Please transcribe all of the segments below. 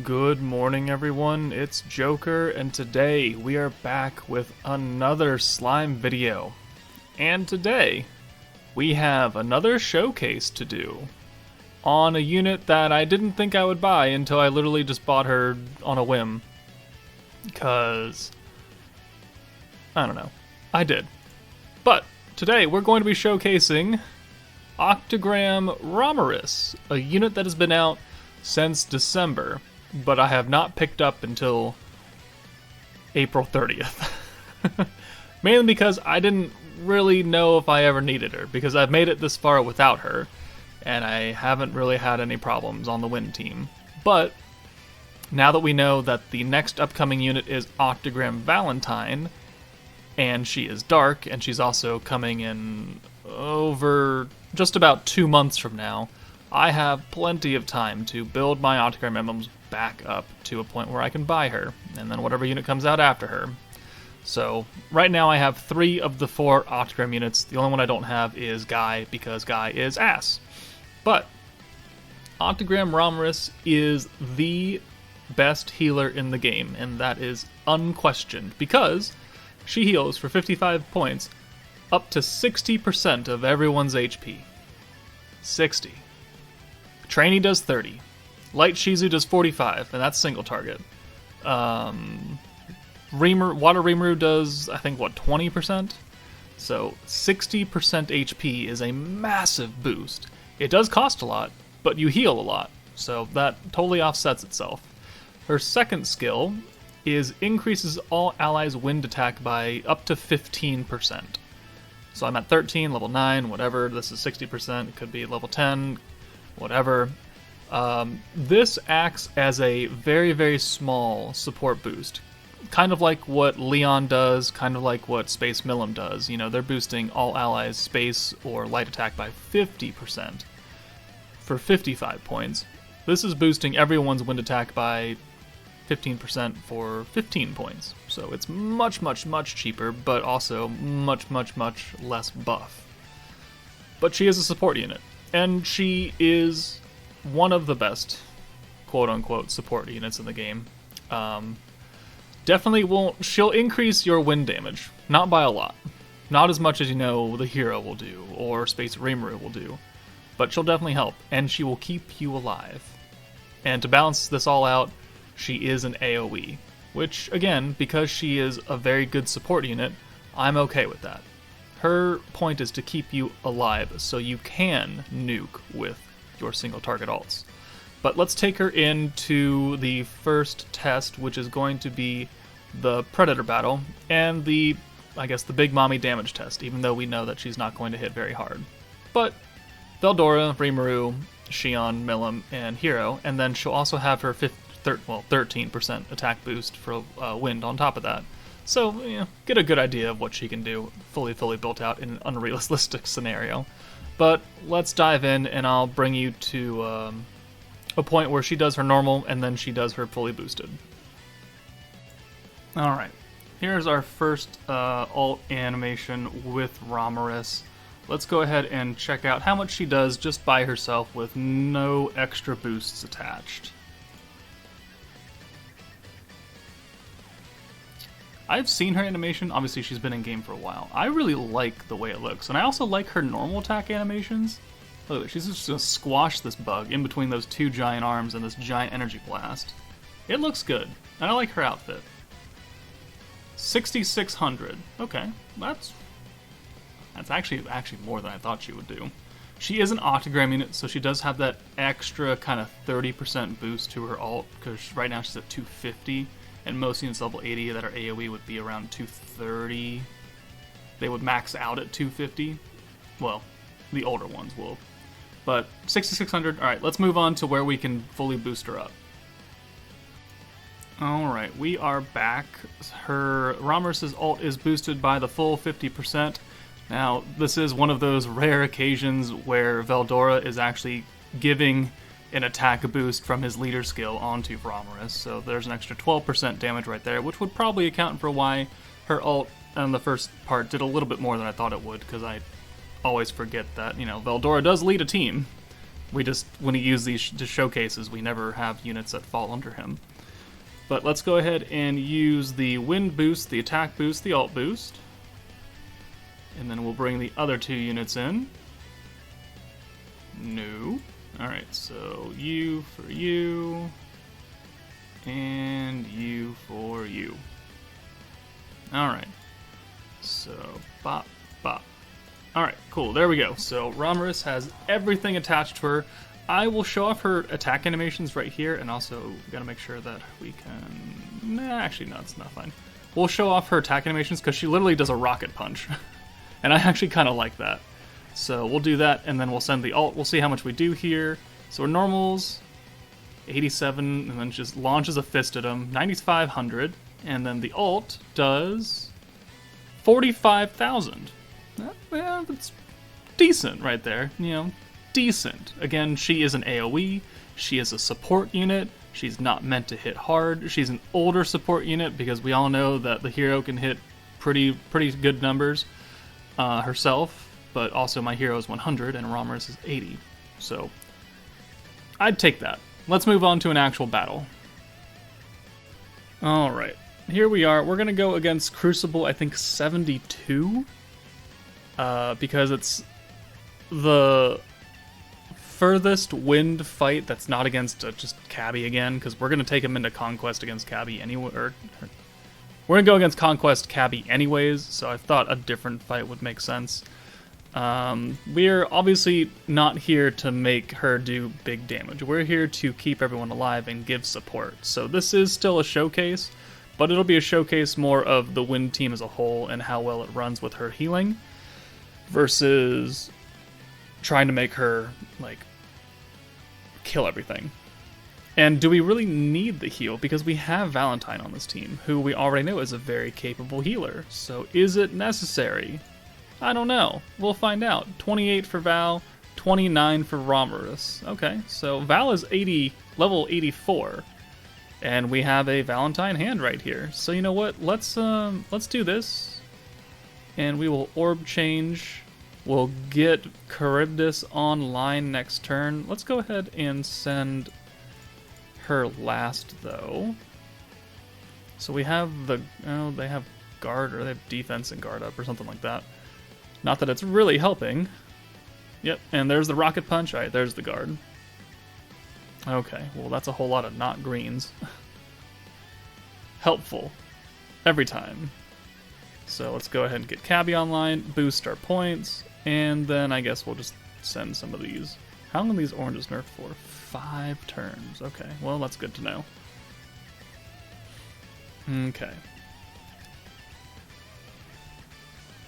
Good morning, everyone. It's Joker, and today we are back with another slime video. And today, we have another showcase to do on a unit that I didn't think I would buy until I literally just bought her on a whim. Because, I don't know, I did. But today we're going to be showcasing OCTAGRAM Ramiris, a unit that has been out since December, but I have not picked up until April 30th. Mainly because I didn't really know if I ever needed her, because I've made it this far without her, and I haven't really had any problems on the win team. But now that we know that the next upcoming unit is OCTAGRAM Valentine, and she is dark, and she's also coming in over just about 2 months from now, I have plenty of time to build my OCTAGRAM emblems back up to a point where I can buy her, and then whatever unit comes out after her. So, right now I have 3 of the 4 OCTAGRAM units. The only one I don't have is Guy, because Guy is ass. But, OCTAGRAM Ramiris is the best healer in the game, and that is unquestioned, because she heals for 55 points up to 60% of everyone's HP. 60. Trainee does 30. Light Shizu does 45, and that's single target. Water Rimuru does, I think, 20%? So 60% HP is a massive boost. It does cost a lot, but you heal a lot, so that totally offsets itself. Her second skill is increases all allies' wind attack by up to 15%. So I'm at 13, level 9, whatever. This is 60%, it could be level 10, whatever. This acts as a very, very small support boost. Kind of like what Leon does, kind of like what Space Millum does. You know, they're boosting all allies' space or light attack by 50% for 55 points. This is boosting everyone's wind attack by 15% for 15 points. So it's much, much, much cheaper, but also much, much, much less buff. But she is a support unit, and she is one of the best, quote-unquote, support units in the game. Definitely won't... She'll increase your wind damage. Not by a lot. Not as much as, you know, the hero will do, or Space Rimuru will do. But she'll definitely help, and she will keep you alive. And to balance this all out, she is an AoE. Which, again, because she is a very good support unit, I'm okay with that. Her point is to keep you alive, so you can nuke with your single target alts. But let's take her into the first test, which is going to be the Predator battle, and the Big Mommy damage test, even though we know that she's not going to hit very hard. But Veldora, Rimuru, Shion, Millum, and Hero, and then she'll also have her 13% attack boost for wind on top of that. So, yeah, get a good idea of what she can do, fully built out in an unrealistic scenario. But let's dive in, and I'll bring you to a point where she does her normal, and then she does her fully boosted. Alright, here's our first alt animation with Ramiris. Let's go ahead and check out how much she does just by herself with no extra boosts attached. I've seen her animation, obviously she's been in game for a while. I really like the way it looks, and I also like her normal attack animations. Look at that, she's just gonna squash this bug in between those 2 giant arms and this giant energy blast. It looks good, and I like her outfit. 6,600, okay, that's actually more than I thought she would do. She is an OCTAGRAM unit, so she does have that extra kind of 30% boost to her alt, because right now she's at 250. And most units level 80 that are AoE would be around 230. They would max out at 250. Well, the older ones will. But 6,600, alright, let's move on to where we can fully boost her up. Alright, we are back. Her Ramiris' ult is boosted by the full 50%. Now, this is one of those rare occasions where Veldora is actually giving an attack boost from his leader skill onto Ramiris, so there's an extra 12% damage right there, which would probably account for why her ult on the first part did a little bit more than I thought it would, because I always forget that, you know, Veldora does lead a team, We just, when he uses these showcases, we never have units that fall under him. But let's go ahead and use the wind boost, the attack boost, the alt boost. And then we'll bring the other 2 units in. No. Alright, so you for you. And you for you. Alright. So, bop, bop. Alright, cool, there we go. So, Ramiris has everything attached to her. I will show off her attack animations right here, and also gotta make sure that we can... Nah, actually, no, it's not fine. We'll show off her attack animations, because she literally does a rocket punch. And I actually kind of like that. So we'll do that, and then we'll send the alt. We'll see how much we do here. So our normals, 87, and then just launches a fist at him, 9,500. And then the alt does 45,000. Well, that's decent right there, you know, decent. Again, she is an AoE, she is a support unit, she's not meant to hit hard, she's an older support unit because we all know that the hero can hit pretty good numbers herself, but also my hero is 100 and Ramiris is 80, so I'd take that. Let's move on to an actual battle. Alright, here we are. We're going to go against Crucible, I think 72, because it's the furthest wind fight that's not against just Cabby again, because we're going to take him into Conquest against Cabby anyway, or we're going to go against Conquest Cabby anyways, so I thought a different fight would make sense. We're obviously not here to make her do big damage. We're here to keep everyone alive and give support. So this is still a showcase, but it'll be a showcase more of the wind team as a whole and how well it runs with her healing versus trying to make her, like, kill everything. And do we really need the heal? Because we have Valentine on this team, who we already know is a very capable healer. So is it necessary? I don't know. We'll find out. 28 for Val, 29 for Ramiris. Okay, so Val is level 84, and we have a Valentine hand right here. So you know what? Let's do this, and we will orb change. We'll get Charybdis online next turn. Let's go ahead and send her last though. So we have they have guard, or they have defense and guard up or something like that. Not that it's really helping. Yep, and there's the rocket punch. Alright, there's the guard. Okay, well that's a whole lot of not greens. Helpful. Every time. So let's go ahead and get Cabby online, boost our points, and then I guess we'll just send some of these. How long are these oranges nerfed for? 5 turns. Okay, well that's good to know. Okay.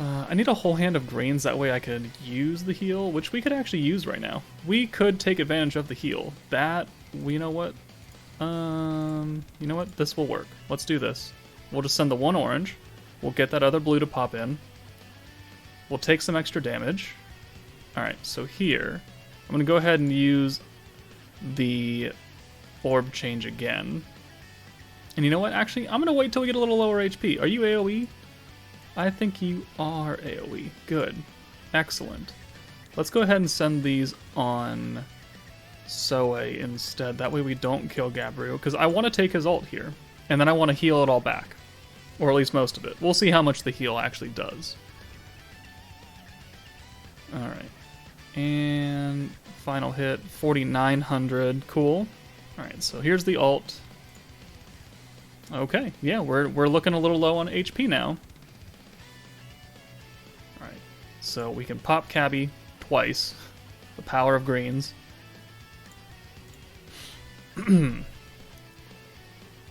I need a whole hand of greens, that way I could use the heal, which we could actually use right now. We could take advantage of the heal. That, you know what? You know what? This will work. Let's do this. We'll just send the 1 orange. We'll get that other blue to pop in. We'll take some extra damage. Alright, so here, I'm going to go ahead and use the orb change again. And you know what? Actually, I'm going to wait till we get a little lower HP. Are you AoE? I think you are AoE. Good. Excellent. Let's go ahead and send these on Soe instead. That way we don't kill Gabriel, because I want to take his ult here. And then I want to heal it all back. Or at least most of it. We'll see how much the heal actually does. Alright. And final hit, 4,900. Cool. Alright, so here's the ult. Okay, yeah, we're looking a little low on HP now. So we can pop Cabby twice. The power of greens. And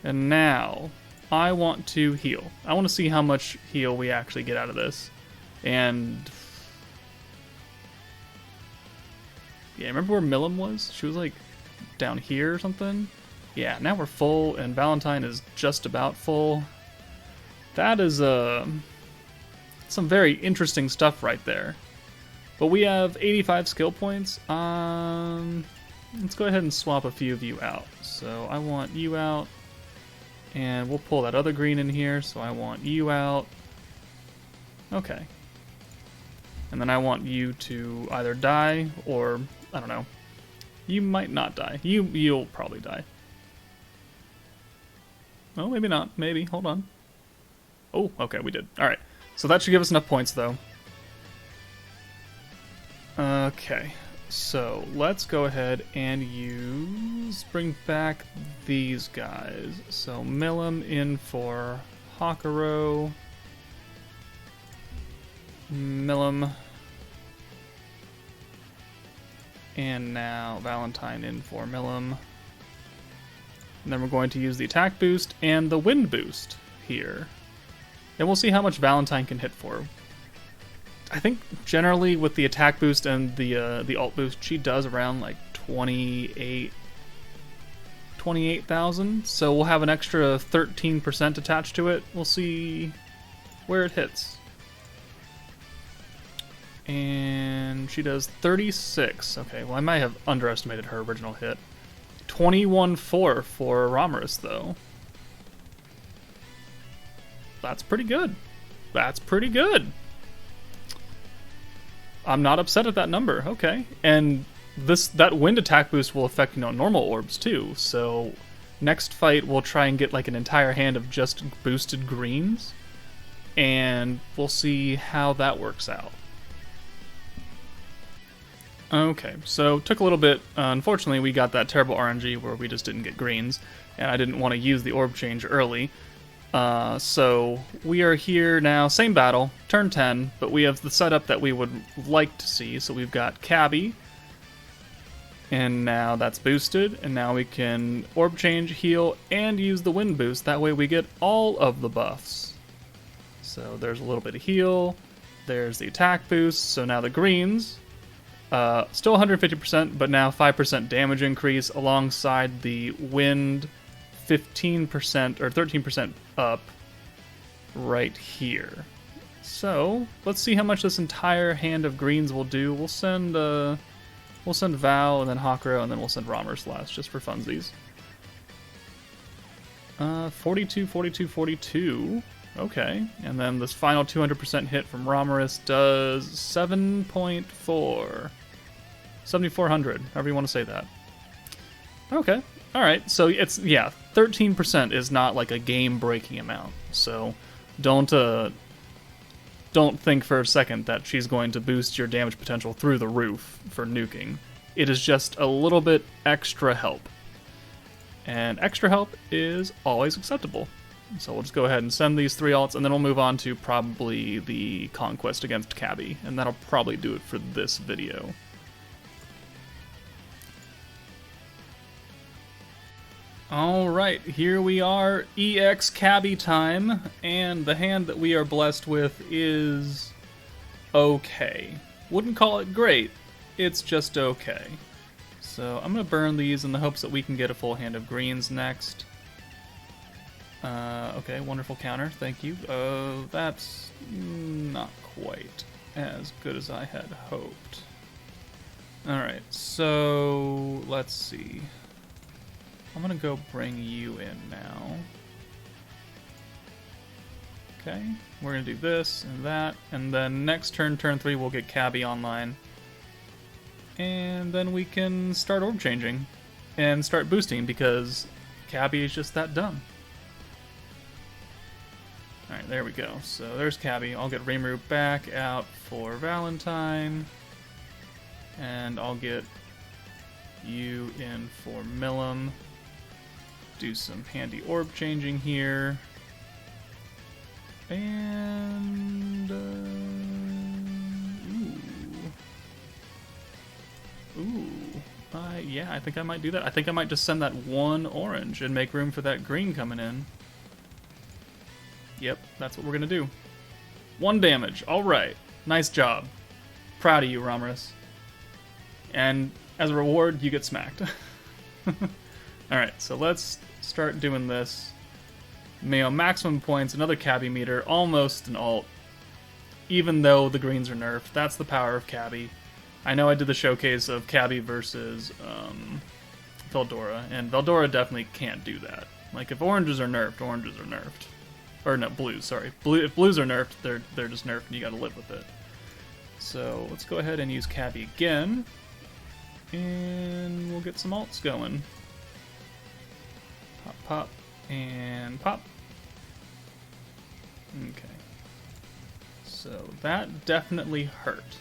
now, I want to heal. I want to see how much heal we actually get out of this. And yeah, remember where Milim was? She was like down here or something? Yeah, now we're full, and Valentine is just about full. That is some very interesting stuff right there. But we have 85 skill points. Let's go ahead and swap a few of you out. So I want you out, and we'll pull that other green in here. So I want you out. Okay. And then I want you to either die or, I don't know, You might not die. You'll probably die. Oh, maybe not. Maybe. Hold on. Oh, okay, we did. Alright. So that should give us enough points, though. Okay. So let's go ahead and bring back these guys. So Milim in for Hakuro. Milim. And now Valentine in for Milim. And then we're going to use the attack boost and the wind boost here. And we'll see how much Valentine can hit for. I think generally with the attack boost and the alt boost, she does around like 28,000. So we'll have an extra 13% attached to it. We'll see where it hits. And she does 36. Okay, well I might have underestimated her original hit. 21.4 for Ramiris though. That's pretty good. That's pretty good. I'm not upset at that number. Okay. And that wind attack boost will affect, normal orbs too. So next fight we'll try and get like an entire hand of just boosted greens. And we'll see how that works out. Okay, so took a little bit. Unfortunately, we got that terrible RNG where we just didn't get greens. And I didn't want to use the orb change early. So we are here now, same battle, turn 10, but we have the setup that we would like to see. So we've got Cabby, and now that's boosted, and now we can orb change, heal, and use the wind boost. That way we get all of the buffs. So there's a little bit of heal, there's the attack boost, so now the greens, still 150%, but now 5% damage increase alongside the wind 15% or 13% up right here. So let's see how much this entire hand of greens will do. We'll send Val and then Hakuro, and then we'll send Ramiris last just for funsies. 42, 42, 42. Okay, and then this final 200% hit from Ramiris does 7.4. 7,400, however you want to say that. Okay. Alright, so it's, 13% is not like a game-breaking amount, so don't think for a second that she's going to boost your damage potential through the roof for nuking. It is just a little bit extra help. And extra help is always acceptable. So we'll just go ahead and send these 3 alts, and then we'll move on to probably the Conquest against Cabby, and that'll probably do it for this video. Alright, here we are, EX Cabby time, and the hand that we are blessed with is okay. Wouldn't call it great, it's just okay. So I'm going to burn these in the hopes that we can get a full hand of greens next. Okay, wonderful counter, thank you. That's not quite as good as I had hoped. Alright, so let's see. I'm gonna go bring you in now. Okay, we're gonna do this and that, and then next turn, turn 3, we'll get Cabby online. And then we can start orb changing and start boosting because Cabby is just that dumb. Alright, there we go. So there's Cabby. I'll get Rimuru back out for Valentine. And I'll get you in for Milim. Do some handy orb changing here. And yeah, I think I might do that. I think I might just send that one orange and make room for that green coming in. Yep, that's what we're gonna do. 1 damage. Alright. Nice job. Proud of you, Ramiris. And as a reward, you get smacked. Alright, so let's start doing this. Maximum points, another Cabby meter, almost an alt. Even though the greens are nerfed. That's the power of Cabby. I know I did the showcase of Cabby versus Veldora, and Veldora definitely can't do that. Like, if oranges are nerfed, oranges are nerfed. Or no, blues, sorry. If blues are nerfed, they're just nerfed and you gotta live with it. So let's go ahead and use Cabby again. and we'll get some ults going. Pop, pop, and pop. Okay. So that definitely hurt.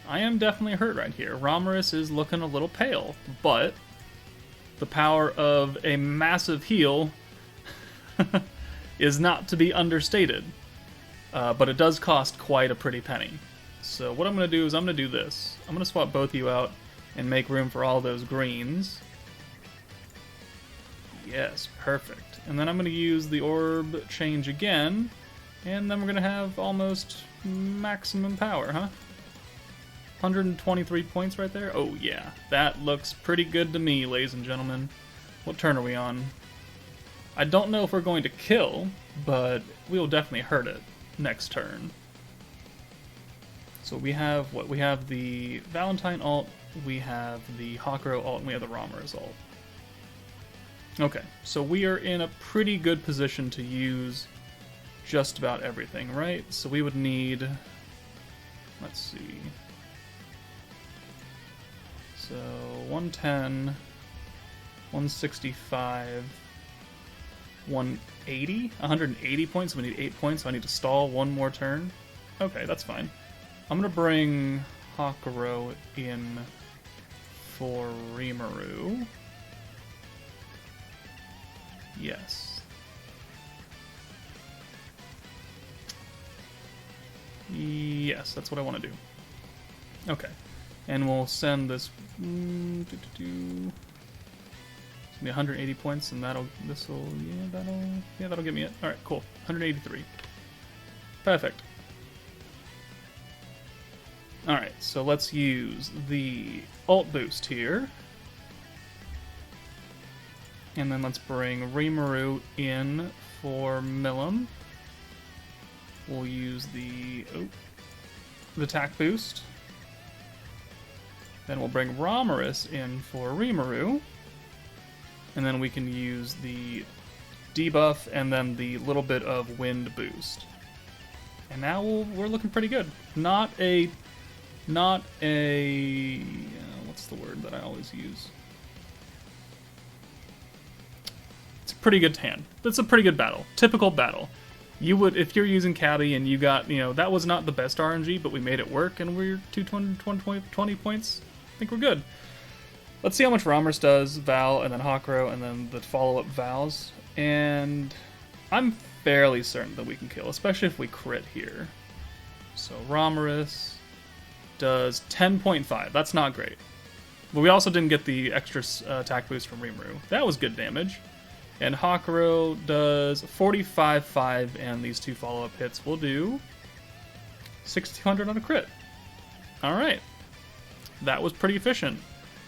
I am definitely hurt right here. Ramiris is looking a little pale, but the power of a massive heal is not to be understated. But it does cost quite a pretty penny. So what I'm going to do is I'm going to do this. I'm going to swap both of you out and make room for all those greens. Yes, perfect. And then I'm going to use the orb change again, and then we're going to have almost maximum power, huh? 123 points right there? Oh yeah, that looks pretty good to me, ladies and gentlemen. What turn are we on? I don't know if we're going to kill, but we'll definitely hurt it next turn. So we have what? We have the Valentine ult, we have the Hawkrow ult, and we have the Ramiris ult. Okay, so we are in a pretty good position to use just about everything, right? So we would need, let's see, so 110, 165, 180 points, so we need 8 points, so I need to stall one more turn. Okay, that's fine. I'm gonna bring Hawkrow in for Rimuru. Yes. Yes, that's what I want to do. Okay. And we'll send this... It's gonna be 180 points, and that'll get me it. Alright, cool. 183. Perfect. Alright, so let's use the ult boost here. And then let's bring Rimuru in for Milim. We'll use the attack boost. Then we'll bring Ramiris in for Rimuru. And then we can use the debuff and then the little bit of wind boost. And now we're looking pretty good. Not a what's the word that I always use? It's a pretty good hand. It's a pretty good battle. Typical battle. You would, if you're using Cabby and you got, that was not the best RNG, but we made it work and we're 220 points. I think we're good. Let's see how much Ramiris does, Val, and then Hawkrow, and then the follow-up Vals. And I'm fairly certain that we can kill, especially if we crit here. So Ramiris does 10.5. That's not great. But we also didn't get the extra attack boost from Rimuru. That was good damage. And Hawkrow does 45.5, and these two follow-up hits will do 1,600 on a crit. Alright. That was pretty efficient.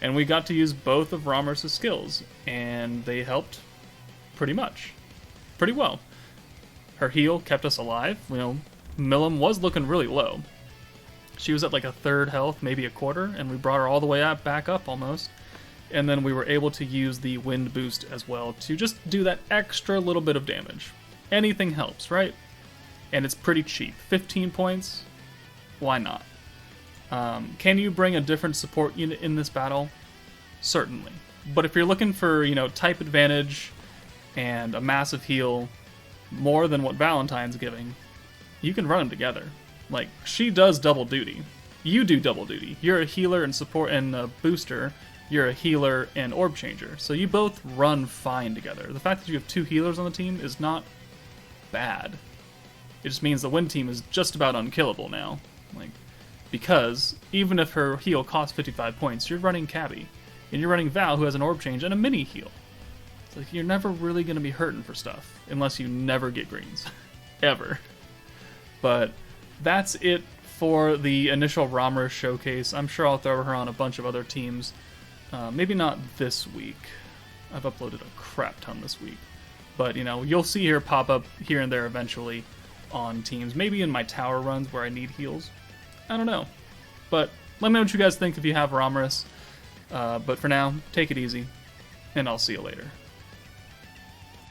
And we got to use both of Ramiris' skills, and they helped pretty much. Pretty well. Her heal kept us alive. Milim was looking really low. She was at like a third health, maybe a quarter, and we brought her all the way back up almost. And then we were able to use the wind boost as well to just do that extra little bit of damage. Anything helps, right? And it's pretty cheap. 15 points? Why not? Can you bring a different support unit in this battle? Certainly. But if you're looking for, type advantage and a massive heal, more than what Valentine's giving, you can run them together. Like, she does double duty. You do double duty. You're a healer and support and a booster. You're a healer and orb changer. So you both run fine together. The fact that you have two healers on the team is not bad. It just means the win team is just about unkillable now. Because even if her heal costs 55 points, you're running Cabby. And you're running Val, who has an orb change and a mini heal. It's like, you're never really going to be hurting for stuff. Unless you never get greens. Ever. But that's it for the initial Ramiris showcase. I'm sure I'll throw her on a bunch of other teams. Maybe not this week. I've uploaded a crap ton this week. But, you'll see her pop up here and there eventually on teams. Maybe in my tower runs where I need heals. I don't know. But let me know what you guys think if you have Ramiris. But for now, take it easy, and I'll see you later.